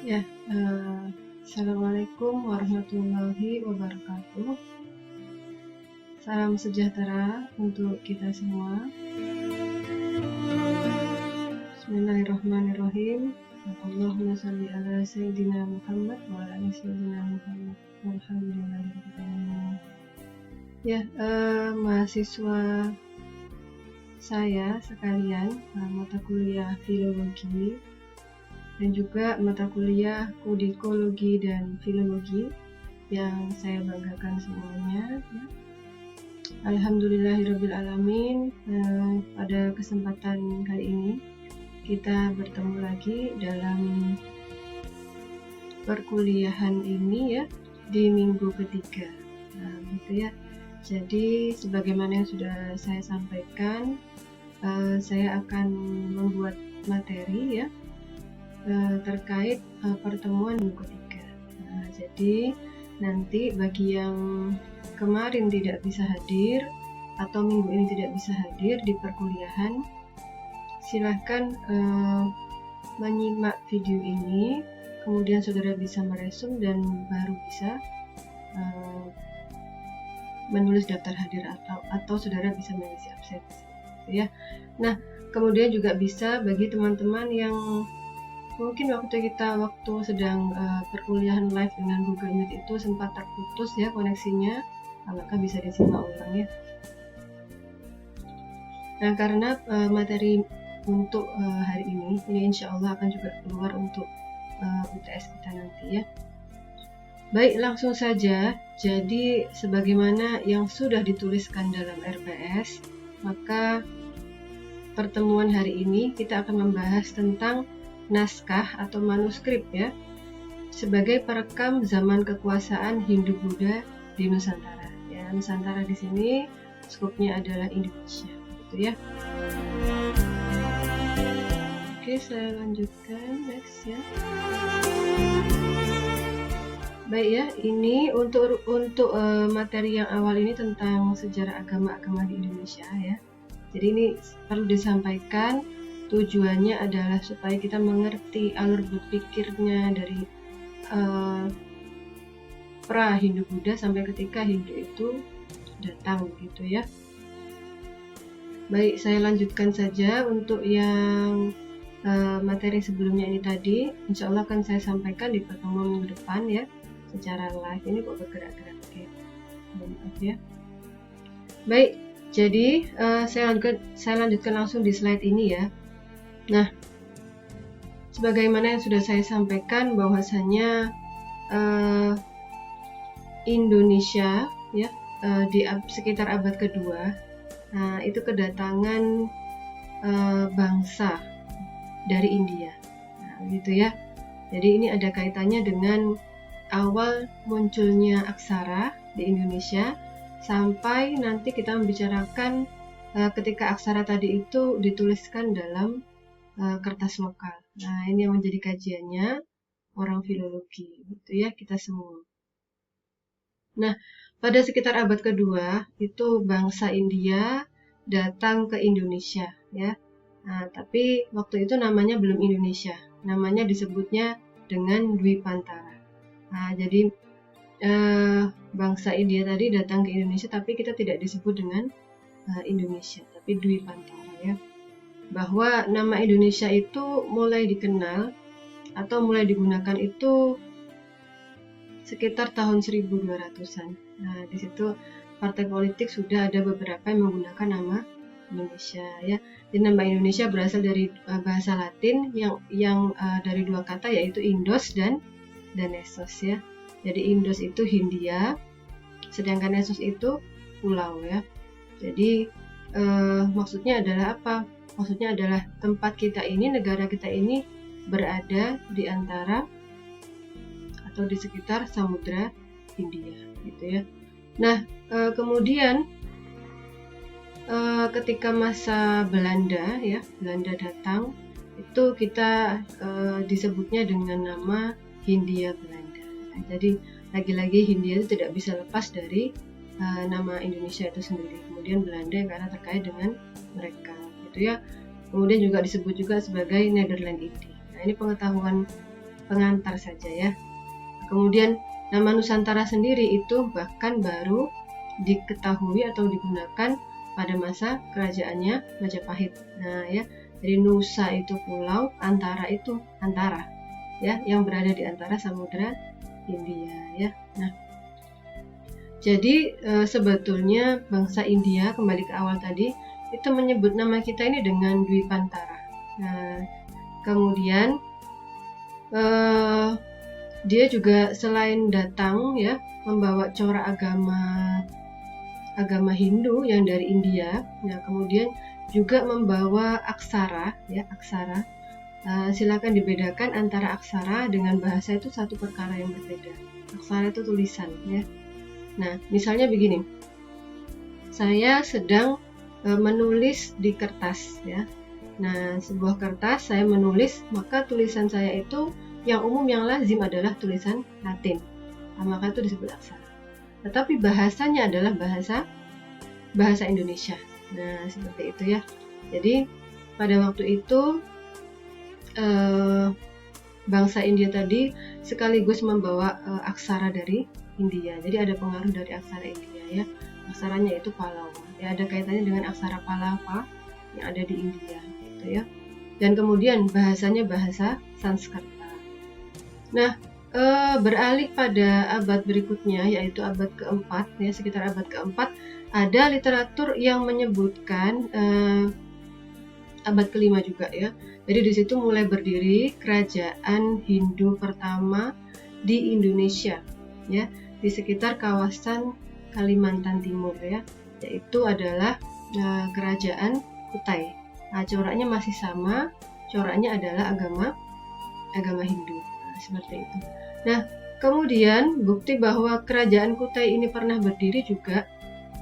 Ya, Assalamualaikum warahmatullahi wabarakatuh. Salam sejahtera untuk kita semua. Bismillahirrahmanirrahim. Allahumma shalli ala sayyidina Muhammad wa ala ali sayyidina Muhammad. Walhamdulillahirrahmanirrahim. Ya, mahasiswa saya sekalian, mata kuliah filologi dan juga mata kuliah kodikologi dan filologi yang saya banggakan semuanya. Alhamdulillahirrabbilalamin. Pada kesempatan kali ini kita bertemu lagi dalam perkuliahan ini ya, di minggu ketiga. Gitu ya. Jadi sebagaimana yang sudah saya sampaikan, saya akan membuat materi ya terkait pertemuan minggu ketiga. Jadi nanti bagi yang kemarin tidak bisa hadir atau minggu ini tidak bisa hadir di perkuliahan, silahkan menyimak video ini, kemudian saudara bisa meresum dan baru bisa menulis daftar hadir atau saudara bisa mengisi absensi ya. Nah, kemudian juga bisa bagi teman-teman yang mungkin waktu sedang perkuliahan live dengan Google Meet itu sempat terputus ya koneksinya, maka bisa disimak ulang ya. Nah, karena materi untuk hari ini insya Allah akan juga keluar untuk UTS kita nanti ya. Baik, langsung saja. Jadi sebagaimana yang sudah dituliskan dalam RPS, maka pertemuan hari ini kita akan membahas tentang naskah atau manuskrip ya, sebagai perekam zaman kekuasaan Hindu-Buddha di Nusantara. Ya, Nusantara di sini skopnya adalah Indonesia, gitu ya. Oke, saya lanjutkan next ya. Baik ya, ini untuk materi yang awal ini tentang sejarah agama-agama di Indonesia ya. Jadi ini perlu disampaikan, tujuannya adalah supaya kita mengerti alur berpikirnya dari pra Hindu-Buddha sampai ketika Hindu itu datang gitu ya. Baik, saya lanjutkan saja untuk yang materi sebelumnya ini tadi. Insya Allah akan saya sampaikan di pertemuan minggu depan ya, secara live. Ini kok bergerak-gerak maaf ya. Baik, jadi saya lanjutkan langsung di slide ini ya. Nah, sebagaimana yang sudah saya sampaikan bahwasanya Indonesia ya di sekitar abad kedua, nah itu kedatangan bangsa dari India, nah, gitu ya. Jadi ini ada kaitannya dengan awal munculnya aksara di Indonesia sampai nanti kita membicarakan ketika aksara tadi itu dituliskan dalam kertas lokal. Nah, ini yang menjadi kajiannya orang filologi, gitu ya, kita semua. Nah, pada sekitar abad kedua itu bangsa India datang ke Indonesia, ya. Nah, tapi waktu itu namanya belum Indonesia, namanya disebutnya dengan Dwipantara. Nah, jadi bangsa India tadi datang ke Indonesia, tapi kita tidak disebut dengan Indonesia, tapi Dwipantara, ya. Bahwa nama Indonesia itu mulai dikenal atau mulai digunakan itu sekitar tahun 1200-an. Nah, di situ partai politik sudah ada beberapa yang menggunakan nama Indonesia ya. Jadi nama Indonesia berasal dari bahasa Latin yang dari dua kata, yaitu Indos dan Essos ya. Jadi Indos itu Hindia, sedangkan Essos itu pulau ya. Jadi maksudnya adalah apa? Maksudnya adalah tempat kita ini, negara kita ini berada di antara atau di sekitar Samudra Hindia, gitu ya. Nah, kemudian ketika masa Belanda ya, Belanda datang, itu kita disebutnya dengan nama Hindia Belanda. Nah, jadi lagi-lagi Hindia itu tidak bisa lepas dari nama Indonesia itu sendiri. Kemudian Belanda karena terkait dengan mereka, gitu ya. Kemudian juga disebut juga sebagai Nederland Indie. Nah, ini pengetahuan pengantar saja ya. Kemudian nama Nusantara sendiri itu bahkan baru diketahui atau digunakan pada masa kerajaannya Majapahit. Nah ya, jadi Nusa itu pulau, Antara itu antara ya, yang berada di antara Samudra India ya. Nah, jadi sebetulnya bangsa India, kembali ke awal tadi, itu menyebut nama kita ini dengan Dwipantara. Nah, kemudian dia juga selain datang ya membawa corak agama Hindu yang dari India, nah kemudian juga membawa aksara ya, aksara. Silakan dibedakan antara aksara dengan bahasa, itu satu perkara yang berbeda. Aksara itu tulisan ya. Nah, misalnya begini, saya sedang menulis di kertas ya. Nah, sebuah kertas saya menulis, maka tulisan saya itu yang umum, yang lazim adalah tulisan Latin. Nah, maka itu disebut aksara. Tetapi bahasanya adalah bahasa Indonesia. Nah, seperti itu ya. Jadi pada waktu itu bangsa India tadi sekaligus membawa aksara dari India. Jadi ada pengaruh dari aksara India ya. Aksaranya itu Pallava. Ya, ada kaitannya dengan aksara Pallava yang ada di India gitu ya. Dan kemudian bahasanya bahasa Sanskerta. Nah, beralih pada abad berikutnya, yaitu abad keempat ya, sekitar abad keempat, ada literatur yang menyebutkan abad kelima juga ya. Jadi di situ mulai berdiri kerajaan Hindu pertama di Indonesia ya, di sekitar kawasan Kalimantan Timur ya, yaitu adalah kerajaan Kutai. Nah, coraknya masih sama, coraknya adalah agama Hindu. Nah, seperti itu. Nah, kemudian bukti bahwa kerajaan Kutai ini pernah berdiri juga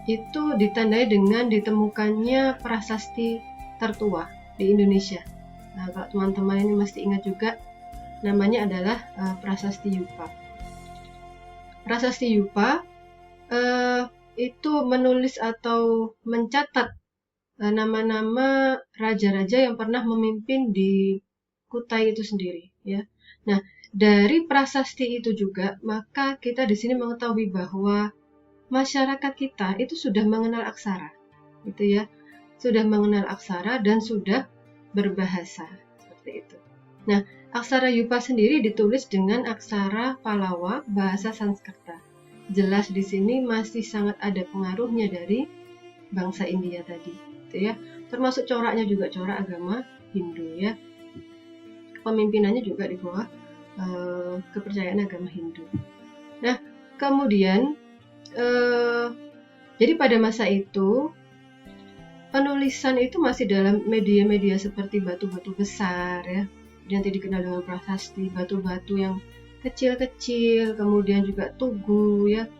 itu ditandai dengan ditemukannya prasasti tertua di Indonesia. Nah, kalau teman-teman ini mesti ingat juga, namanya adalah Prasasti Yupa. Prasasti Yupa itu menulis atau mencatat nama-nama raja-raja yang pernah memimpin di Kutai itu sendiri ya. Nah, dari prasasti itu juga maka kita di sini mengetahui bahwa masyarakat kita itu sudah mengenal aksara, gitu ya. Sudah mengenal aksara dan sudah berbahasa seperti itu. Nah, aksara Yupa sendiri ditulis dengan aksara Pallava, bahasa Sanskerta. Jelas di sini masih sangat ada pengaruhnya dari bangsa India tadi, gitu ya. Termasuk coraknya juga corak agama Hindu ya. Pemimpinannya juga di bawah kepercayaan agama Hindu. Nah, kemudian jadi pada masa itu penulisan itu masih dalam media-media seperti batu-batu besar ya, nanti dikenal dengan prasasti, batu-batu yang kecil-kecil, kemudian juga tugu ya,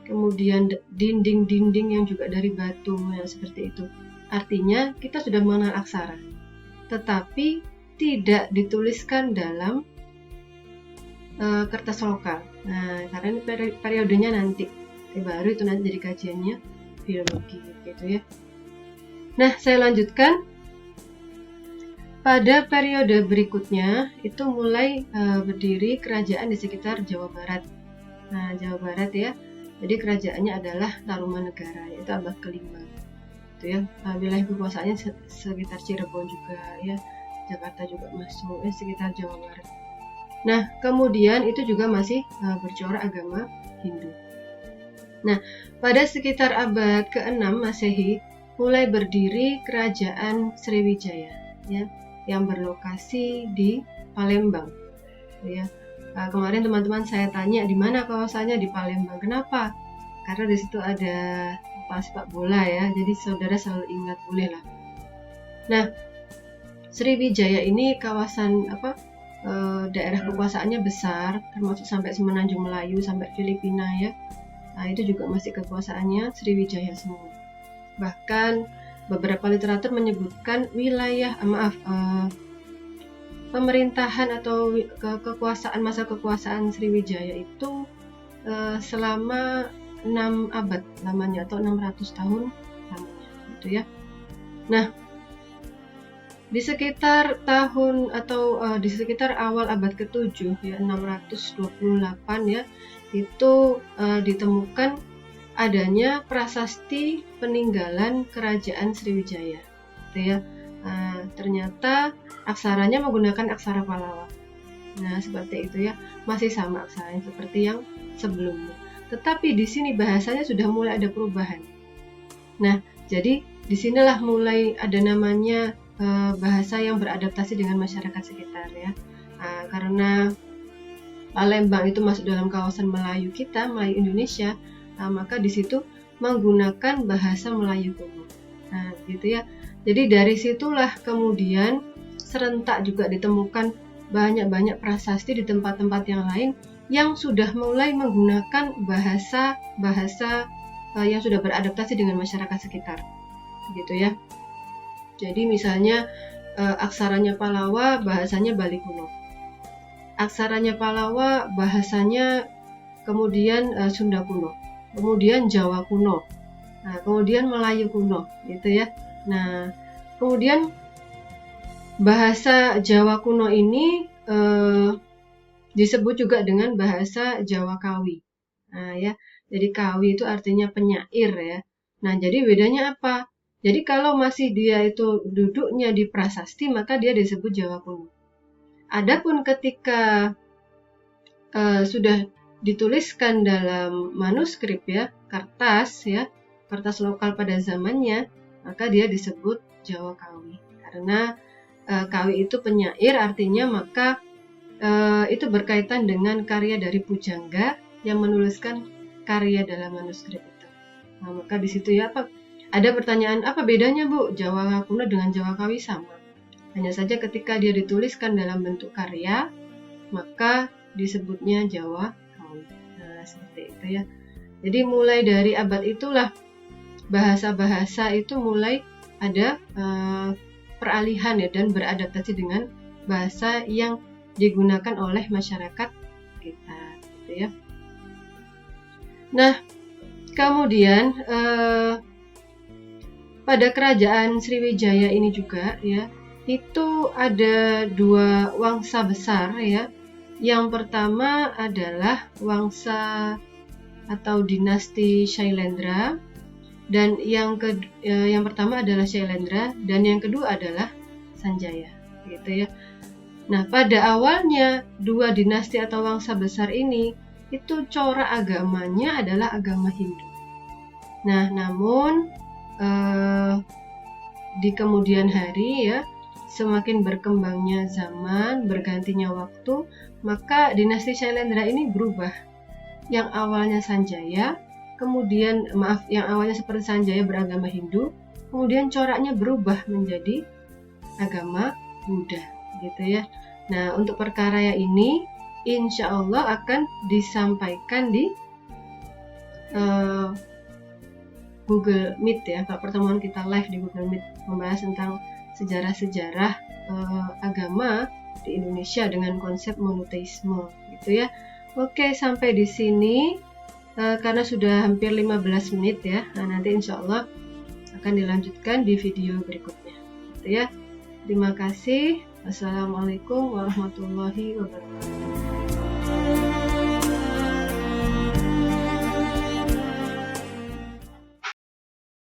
kemudian dinding-dinding yang juga dari batu yang seperti itu. Artinya kita sudah mengenal aksara, tetapi tidak dituliskan dalam kertas lokal. Nah, karena ini periodenya nanti baru itu nanti jadi kajiannya filologi gitu ya. Nah, saya lanjutkan. Pada periode berikutnya itu mulai berdiri kerajaan di sekitar Jawa Barat. Nah, Jawa Barat ya. Jadi kerajaannya adalah Tarumanegara, yaitu abad kelima. Itu ya. Wilayah kekuasaannya sekitar Cirebon juga ya. Jakarta juga masuk sekitar Jawa Barat. Nah, kemudian itu juga masih bercorak agama Hindu. Nah, pada sekitar abad ke-6 Masehi mulai berdiri kerajaan Sriwijaya ya, yang berlokasi di Palembang ya. Kemarin teman-teman saya tanya di mana kawasannya, di Palembang. Kenapa? Karena di situ ada sepak bola ya, jadi saudara selalu ingat, boleh lah. Nah, Sriwijaya ini kawasan daerah kekuasaannya besar, termasuk sampai Semenanjung Melayu, sampai Filipina ya. Nah, itu juga masih kekuasaannya Sriwijaya semua. Bahkan beberapa literatur menyebutkan pemerintahan atau masa kekuasaan Sriwijaya itu selama 6 abad lamanya atau 600 tahun lamanya gitu ya. Nah, Di sekitar tahun atau di sekitar awal abad ke-7 ya 628 ya, itu ditemukan adanya prasasti peninggalan kerajaan Sriwijaya. Gitu ya. Ternyata aksaranya menggunakan aksara Pallawa. Nah, seperti itu ya, masih sama aksaranya seperti yang sebelumnya. Tetapi di sini bahasanya sudah mulai ada perubahan. Nah, jadi disinilah mulai ada namanya bahasa yang beradaptasi dengan masyarakat sekitar ya. Karena Palembang itu masuk dalam kawasan Melayu kita, Melayu Indonesia, maka di situ menggunakan bahasa Melayu kuno. Nah, gitu ya. Jadi dari situlah kemudian serentak juga ditemukan banyak-banyak prasasti di tempat-tempat yang lain yang sudah mulai menggunakan bahasa yang sudah beradaptasi dengan masyarakat sekitar, gitu ya. Jadi misalnya aksaranya Pallawa, bahasanya Bali kuno. Aksaranya Pallawa, bahasanya kemudian Sunda kuno. Kemudian Jawa kuno. Nah, kemudian Melayu kuno, gitu ya. Nah, kemudian bahasa Jawa kuno ini disebut juga dengan bahasa Jawa Kawi. Nah, ya. Jadi Kawi itu artinya penyair ya. Nah, jadi bedanya apa? Jadi kalau masih dia itu duduknya di prasasti, maka dia disebut Jawa kuno. Adapun ketika sudah dituliskan dalam manuskrip ya, kertas lokal pada zamannya, maka dia disebut Jawa Kawi. Karena Kawi itu penyair, artinya maka itu berkaitan dengan karya dari pujangga yang menuliskan karya dalam manuskrip itu. Nah, maka di situ ya ada pertanyaan, apa bedanya Bu Jawa kuno dengan Jawa Kawi? Sama. Hanya saja ketika dia dituliskan dalam bentuk karya, maka disebutnya Jawa Kawi. Nah, seperti itu ya. Jadi mulai dari abad itulah bahasa-bahasa itu mulai ada peralihan ya dan beradaptasi dengan bahasa yang digunakan oleh masyarakat kita, gitu ya. Nah, kemudian pada kerajaan Sriwijaya ini juga ya, itu ada dua wangsa besar ya. Yang pertama adalah wangsa atau dinasti Shailendra, dan yang pertama adalah Shailendra dan yang kedua adalah Sanjaya, gitu ya. Nah, pada awalnya dua dinasti atau wangsa besar ini itu corak agamanya adalah agama Hindu. Nah, namun di kemudian hari ya, semakin berkembangnya zaman, bergantinya waktu, maka dinasti Shailendra ini berubah. Yang awalnya Sanjaya, yang awalnya seperti Sanjaya beragama Hindu, kemudian coraknya berubah menjadi agama Buddha, gitu ya. Nah, untuk perkara ini insya Allah akan disampaikan di Google Meet ya, pertemuan kita live di Google Meet membahas tentang sejarah-sejarah agama di Indonesia dengan konsep monoteisme, gitu ya. Oke, sampai di sini karena sudah hampir 15 menit ya. Nah, nanti insya Allah akan dilanjutkan di video berikutnya, gitu ya. Terima kasih. Wassalamualaikum warahmatullahi wabarakatuh.